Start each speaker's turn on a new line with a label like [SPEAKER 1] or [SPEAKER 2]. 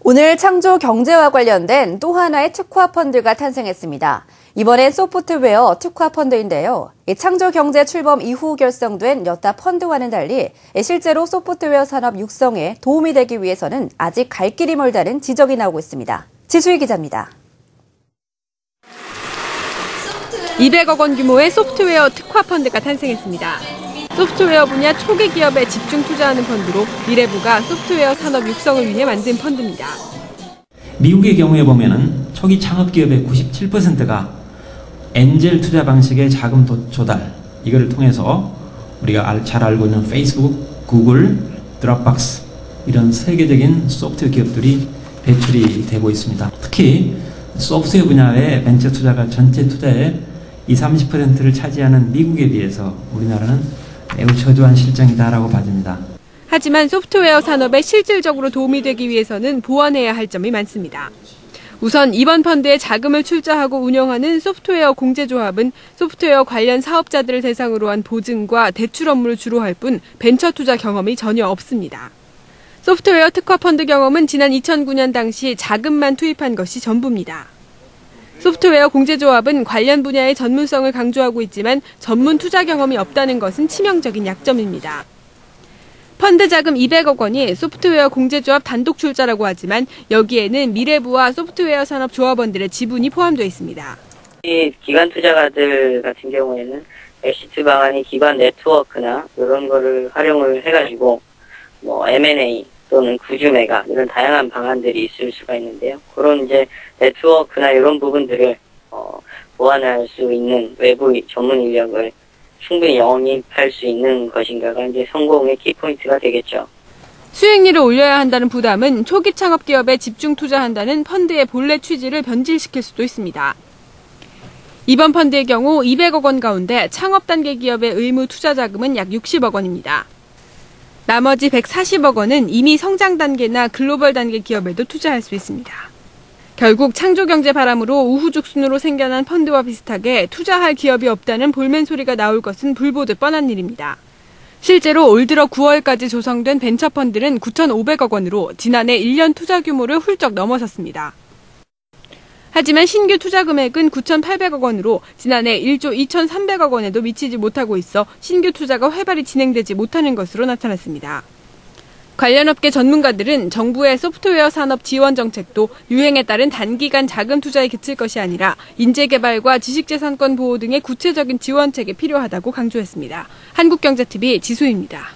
[SPEAKER 1] 오늘 창조 경제와 관련된 또 하나의 특화 펀드가 탄생했습니다. 이번엔 소프트웨어 특화 펀드인데요. 창조 경제 출범 이후 결성된 여타 펀드와는 달리 실제로 소프트웨어 산업 육성에 도움이 되기 위해서는 아직 갈 길이 멀다는 지적이 나오고 있습니다. 지수희 기자입니다.
[SPEAKER 2] 200억 원 규모의 소프트웨어 특화 펀드가 탄생했습니다. 소프트웨어 분야 초기 기업에 집중 투자하는 펀드로 미래부가 소프트웨어 산업 육성을 위해 만든 펀드입니다.
[SPEAKER 3] 미국의 경우에 보면은 초기 창업 기업의 97%가 엔젤 투자 방식의 자금 조달, 이거를 통해서 우리가 잘 알고 있는 페이스북, 구글, 드롭박스 이런 세계적인 소프트웨어 기업들이 배출이 되고 있습니다. 특히 소프트웨어 분야의 벤처 투자가 전체 투자의 20-30%를 차지하는 미국에 비해서 우리나라는 매우 저조한 실정이다라고 봐집니다.
[SPEAKER 2] 하지만 소프트웨어 산업에 실질적으로 도움이 되기 위해서는 보완해야 할 점이 많습니다. 우선 이번 펀드에 자금을 출자하고 운영하는 소프트웨어 공제조합은 소프트웨어 관련 사업자들을 대상으로 한 보증과 대출 업무를 주로 할 뿐 벤처 투자 경험이 전혀 없습니다. 소프트웨어 특화 펀드 경험은 지난 2009년 당시 자금만 투입한 것이 전부입니다. 소프트웨어 공제조합은 관련 분야의 전문성을 강조하고 있지만 전문 투자 경험이 없다는 것은 치명적인 약점입니다. 펀드 자금 200억 원이 소프트웨어 공제조합 단독 출자라고 하지만 여기에는 미래부와 소프트웨어 산업 조합원들의 지분이 포함되어 있습니다.
[SPEAKER 4] 이 기관 투자가들 같은 경우에는 엑시트 방안이 기관 네트워크나 이런 거를 활용을 해가지고 M&A 또는 구주 매각 이런 다양한 방안들이 있을 수가 있는데요. 그런 이제 네트워크나 이런 부분들을 보완할 수 있는 외부 전문 인력을 충분히 영입할 수 있는 것인가가 이제 성공의 키포인트가 되겠죠.
[SPEAKER 2] 수익률을 올려야 한다는 부담은 초기 창업 기업에 집중 투자한다는 펀드의 본래 취지를 변질시킬 수도 있습니다. 이번 펀드의 경우 200억 원 가운데 창업 단계 기업의 의무 투자 자금은 약 60억 원입니다. 나머지 140억 원은 이미 성장 단계나 글로벌 단계 기업에도 투자할 수 있습니다. 결국 창조경제 바람으로 우후죽순으로 생겨난 펀드와 비슷하게 투자할 기업이 없다는 볼멘 소리가 나올 것은 불보듯 뻔한 일입니다. 실제로 올 들어 9월까지 조성된 벤처펀드는 9,500억 원으로 지난해 1년 투자 규모를 훌쩍 넘어섰습니다. 하지만 신규 투자 금액은 9,800억 원으로 지난해 1조 2,300억 원에도 미치지 못하고 있어 신규 투자가 활발히 진행되지 못하는 것으로 나타났습니다. 관련 업계 전문가들은 정부의 소프트웨어 산업 지원 정책도 유행에 따른 단기간 자금 투자에 그칠 것이 아니라 인재개발과 지식재산권 보호 등의 구체적인 지원책이 필요하다고 강조했습니다. 한국경제TV 지수희입니다.